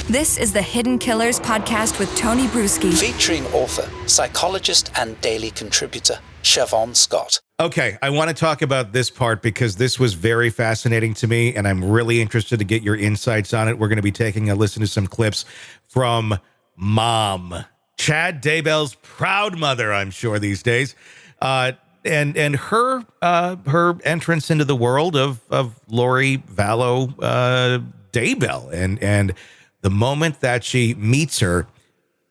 This is the Hidden Killers podcast with Tony Brueski. Featuring author, psychologist, and daily contributor, Shavaun Scott. Okay, I want to talk about this part because this was very fascinating to me, and I'm really interested to get your insights on it. We're going to be taking a listen to some clips from Mom, Chad Daybell's proud mother, I'm sure, these days. And her entrance into the world of Lori Vallow Daybell and the moment that she meets her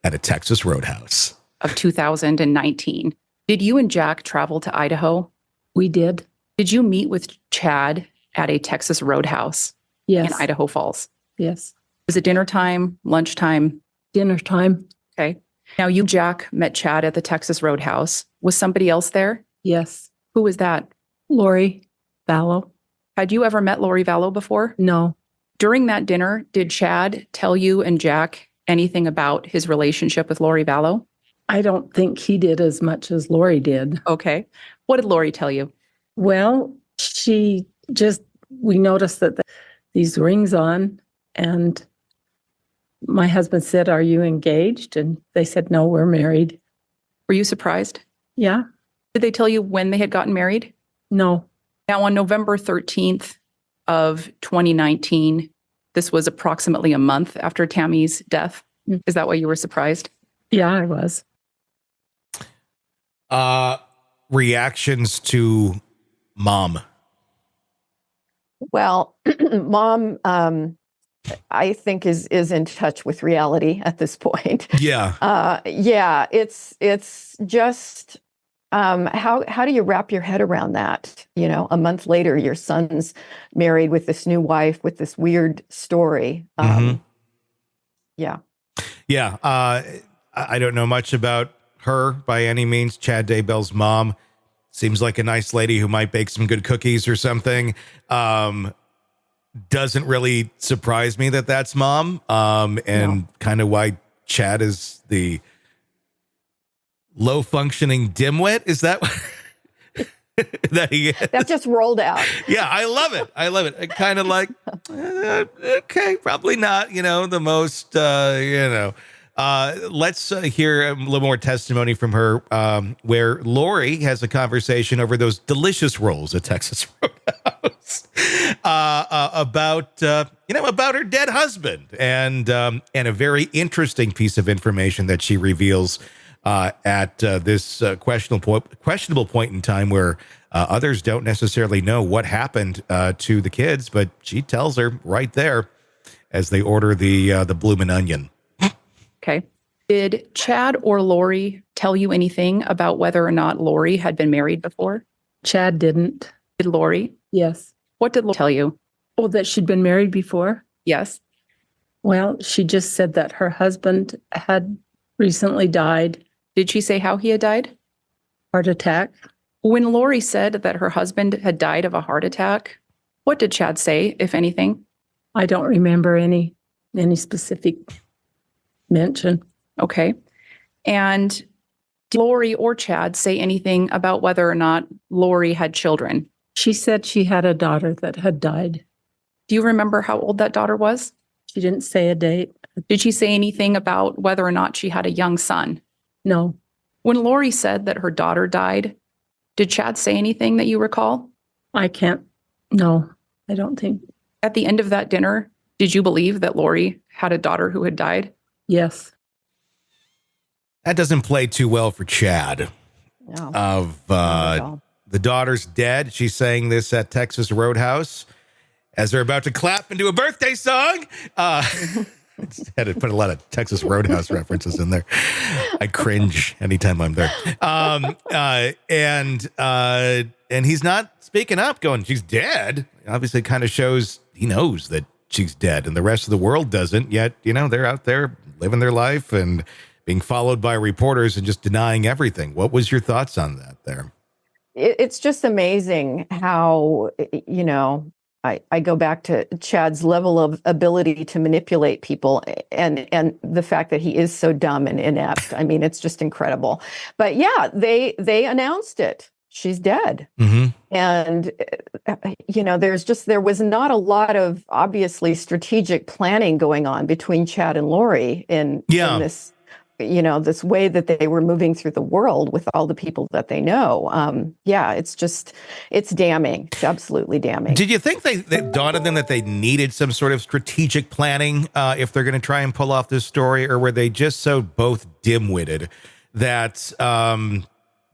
at a Texas Roadhouse. Of 2019. Did you and Jack travel to Idaho? We did. Did you meet with Chad at a Texas Roadhouse Yes. in Idaho Falls? Yes. Was it dinner time, lunchtime? Dinner time. Okay. Now you, Jack, met Chad at the Texas Roadhouse. Was somebody else there? Yes. Who was that? Lori Vallow. Had you ever met Lori Vallow before? No. During that dinner, did Chad tell you and Jack anything about his relationship with Lori Vallow? I don't think he did as much as Lori did. Okay. What did Lori tell you? Well, we noticed that these rings on, and my husband said, "Are you engaged?" And they said, "No, we're married." Were you surprised? Yeah. Did they tell you when they had gotten married? No. Now, on November 13th of 2019, this was approximately a month after Tammy's death. Is that why you were surprised? Yeah, I was. Reactions to Mom. Well, Mom, I think is in touch with reality at this point. Yeah. It's just how do you wrap your head around that? You know, a month later, your son's married with this new wife with this weird story. Yeah. Yeah. I don't know much about her by any means. Chad Daybell's mom seems like a nice lady who might bake some good cookies or something. Doesn't really surprise me that that's Mom. Kind of why Chad is the low functioning dimwit. Is that that he is? That just rolled out. Yeah, I love it. I kind of like, okay, probably not, the most, let's hear a little more testimony from her, where Lori has a conversation over those delicious rolls at Texas Roadhouse, about her dead husband, and a very interesting piece of information that she reveals at this questionable point in time where others don't necessarily know what happened to the kids, but she tells her right there as they order the bloomin' onion. Okay. Did Chad or Lori tell you anything about whether or not Lori had been married before? Chad didn't. Did Lori? Yes. What did Lori tell you? Oh, that she'd been married before? Yes. Well, she just said that her husband had recently died. Did she say how he had died? Heart attack. When Lori said that her husband had died of a heart attack, what did Chad say, if anything? I don't remember any specific mention. Okay. And did Lori or Chad say anything about whether or not Lori had children? She said she had a daughter that had died. Do you remember how old that daughter was? She didn't say a date. Did she say anything about whether or not she had a young son? No. When Lori said that her daughter died, did Chad say anything that you recall? No, I don't think. At the end of that dinner, did you believe that Lori had a daughter who had died? Yes. That doesn't play too well for Chad. No. The daughter's dead. She's saying this at Texas Roadhouse as they're about to clap and do a birthday song. Had to put a lot of Texas Roadhouse references in there. I cringe anytime I'm there. And he's not speaking up, going, "She's dead." Obviously, kind of shows he knows that she's dead, and the rest of the world doesn't. Yet, they're out there living their life and being followed by reporters and just denying everything. What was your thoughts on that there? It's just amazing how, I go back to Chad's level of ability to manipulate people and the fact that he is so dumb and inept. I mean, it's just incredible. But yeah, they announced it. she's dead. Mm-hmm. And, there was not a lot of obviously strategic planning going on between Chad and Lori in this, this way that they were moving through the world with all the people that they know. It's damning. It's absolutely damning. Did you think that dawned on them that they needed some sort of strategic planning if they're going to try and pull off this story, or were they just so both dim-witted that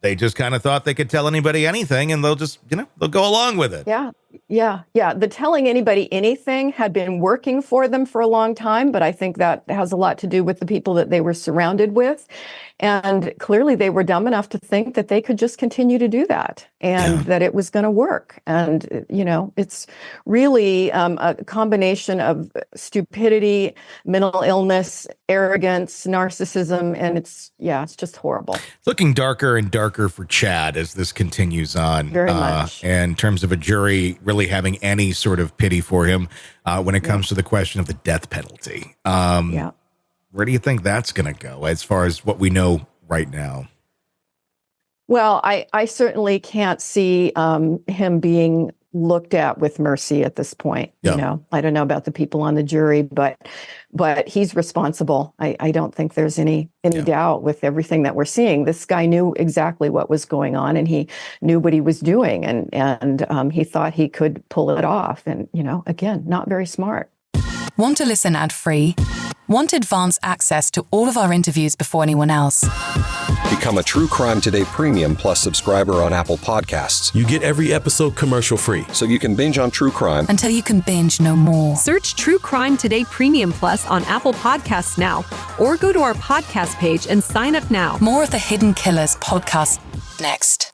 they just kind of thought they could tell anybody anything and they'll just, they'll go along with it? Yeah. The telling anybody anything had been working for them for a long time, but I think that has a lot to do with the people that they were surrounded with. And clearly they were dumb enough to think that they could just continue to do that and that it was going to work. And, it's really a combination of stupidity, mental illness, arrogance, narcissism, and it's just horrible. It's looking darker and darker for Chad as this continues on. Very much. And in terms of a jury really having any sort of pity for him when it comes to the question of the death penalty. Where do you think that's going to go as far as what we know right now? Well, I certainly can't see him being looked at with mercy at this point. I don't know about the people on the jury, but he's responsible. I don't think there's any doubt with everything that we're seeing. This guy knew exactly what was going on, and he knew what he was doing, and he thought he could pull it off. And again, not very smart. Want to listen ad-free? Want advanced access to all of our interviews before anyone else? Become a True Crime Today Premium Plus subscriber on Apple Podcasts. You get every episode commercial-free. So you can binge on true crime until you can binge no more. Search True Crime Today Premium Plus on Apple Podcasts now, or go to our podcast page and sign up now. More of the Hidden Killers podcast next.